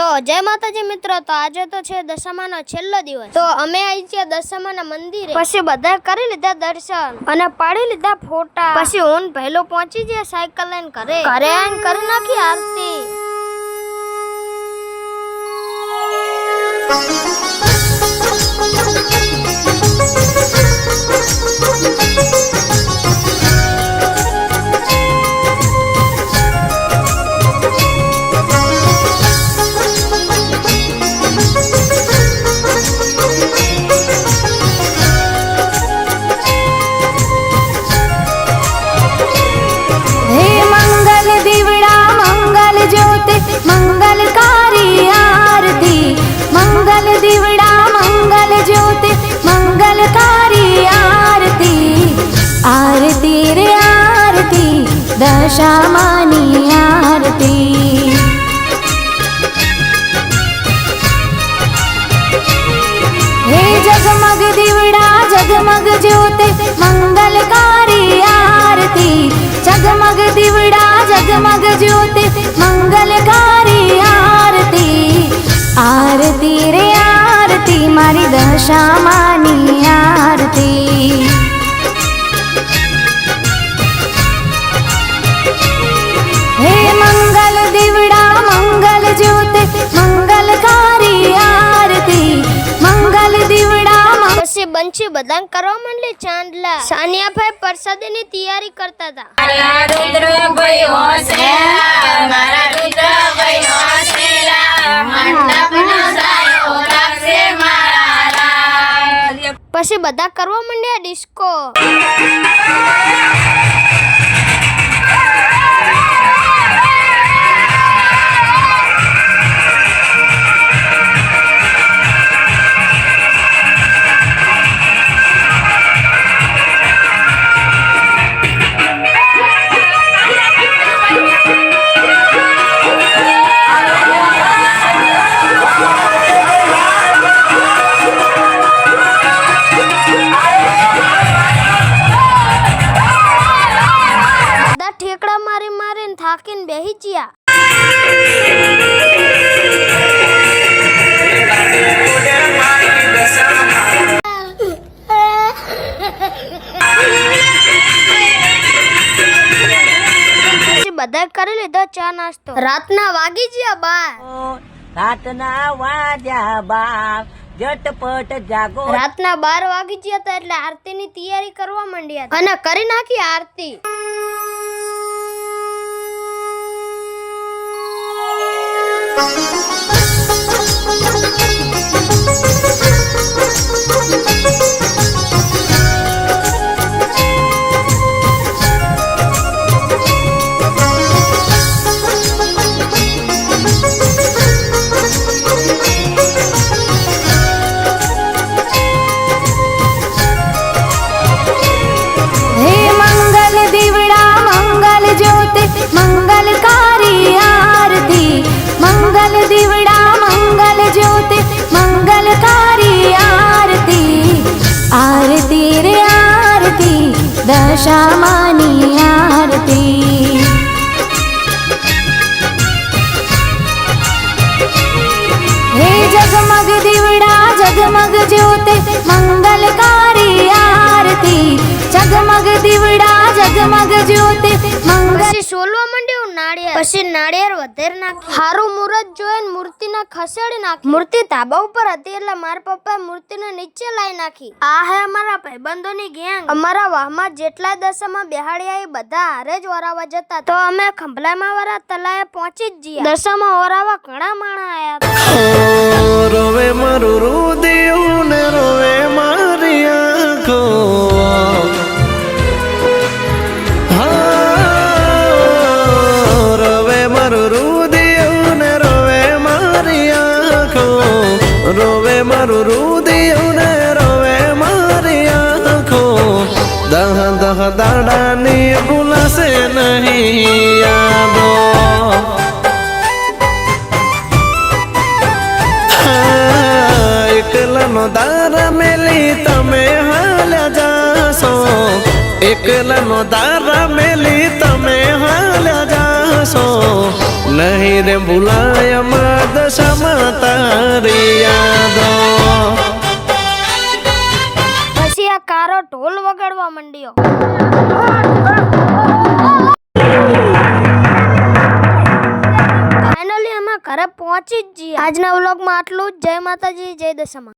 તો જય માતાજી મિત્રો, તો આજે તો છે દશામાનો છેલ્લો દિવસ। તો અમે આવી છીએ દશામાના મંદિરે। પછી બધા કરી લીધા દર્શન અને પાડી લીધા ફોટા। પછી હું પહેલો પહોંચી ગયા સાયકલ લઈને ઘરે આવીને કરી નાખી આરતી। मंगलकारी आरती मंगल दिवड़ा मंगल ज्योति मंगलकारी आरती आरती रे आरती दशामानी आरती। हे जगमग दिवड़ा जगमग ज्योति मंगलकारी आरती जगमग दिवड़ा जगमग ज्योति मंगलकारी आरती आरती रे आरती मारी दशामानी आरती। हे मंगल दिवड़ा मंगल ज्योति मंगलकारी आरती मंगल दिवड़ा પછી બંછી બદામ કરવા માંડે ચાંદલા। સાનિયા ભાઈ પ્રસાદીની તૈયારી કરતા હતા। મારા રુદ્ર ભાઈ હોસેલા મારા રુદ્ર ભાઈ હોસેલા મંડપનો સાયો રાખશે મારા રાજ। પછી બધા કરવા માંડ્યા ડિસ્કો। ઠેકડા મારી મારીને થાકીને બેહી ગયા। પછી બધા કરી લીધો ચા નાસ્તો। રાતના વાગી ગયા 12। રાતના વાગ્યા 12 झटपट जागो। રાતના 12 વાગી ગયા હતા એટલે આરતીની તૈયારી કરવા માંડ્યા અને કરી નાખી આરતી। मंगलकारी आरती मंगल दिवड़ा मंगल ज्योति मंगलकारी आरती आरती रे आरती दशामानी आरती। हे जगमग दिवड़ा जगमग ज्योति मंगलकारी आरती जगमग दिवड़ा जगमग ज्योति પછી સોલવા માંડ્યો નાળિયેર। પછી નાળિયેર વધેર નાખી હારું મુહૂર્ત જોઈને મૂર્તિને ખસેડી નાખી। મૂર્તિ ધાબા ઉપર હતી એટલે મારા પપ્પાએ મૂર્તિને નીચે લાવી નાખી। આ હે અમારા ભાઈબંધોની ગેંગ। અમારા વાહમાં જેટલા દશામાં બેહાડ્યા એ બધા હારે જ વરાવા જતા। તો અમે ખંભલામાં વાળા તલાએ પહોંચી જ ગયા। દશામાં વરાવા ઘણા માણા આયા હતા। રોવે મારું રુદિયું ને રોવે મારી આંખો रोवे मारू रुदियों ने रोवे मारी आँखों दह दह दाड़ानी भूला से नहीं यादों। एकलानो दारा मेली तमे हाल्या जासो एकलानो दारा मेली तमे हाल्या जासो। માણસો નહીં રે ભૂલાય માં દશામાં તારી યાદો. પછી આ કારો ઢોલ વગાડવા માંડ્યો. ફાઇનલી અમે ઘરે પહોંચી જ જઈએ. આજના વ્લોગમાં આટલું જ. જય માતાજી, જય દશામાં.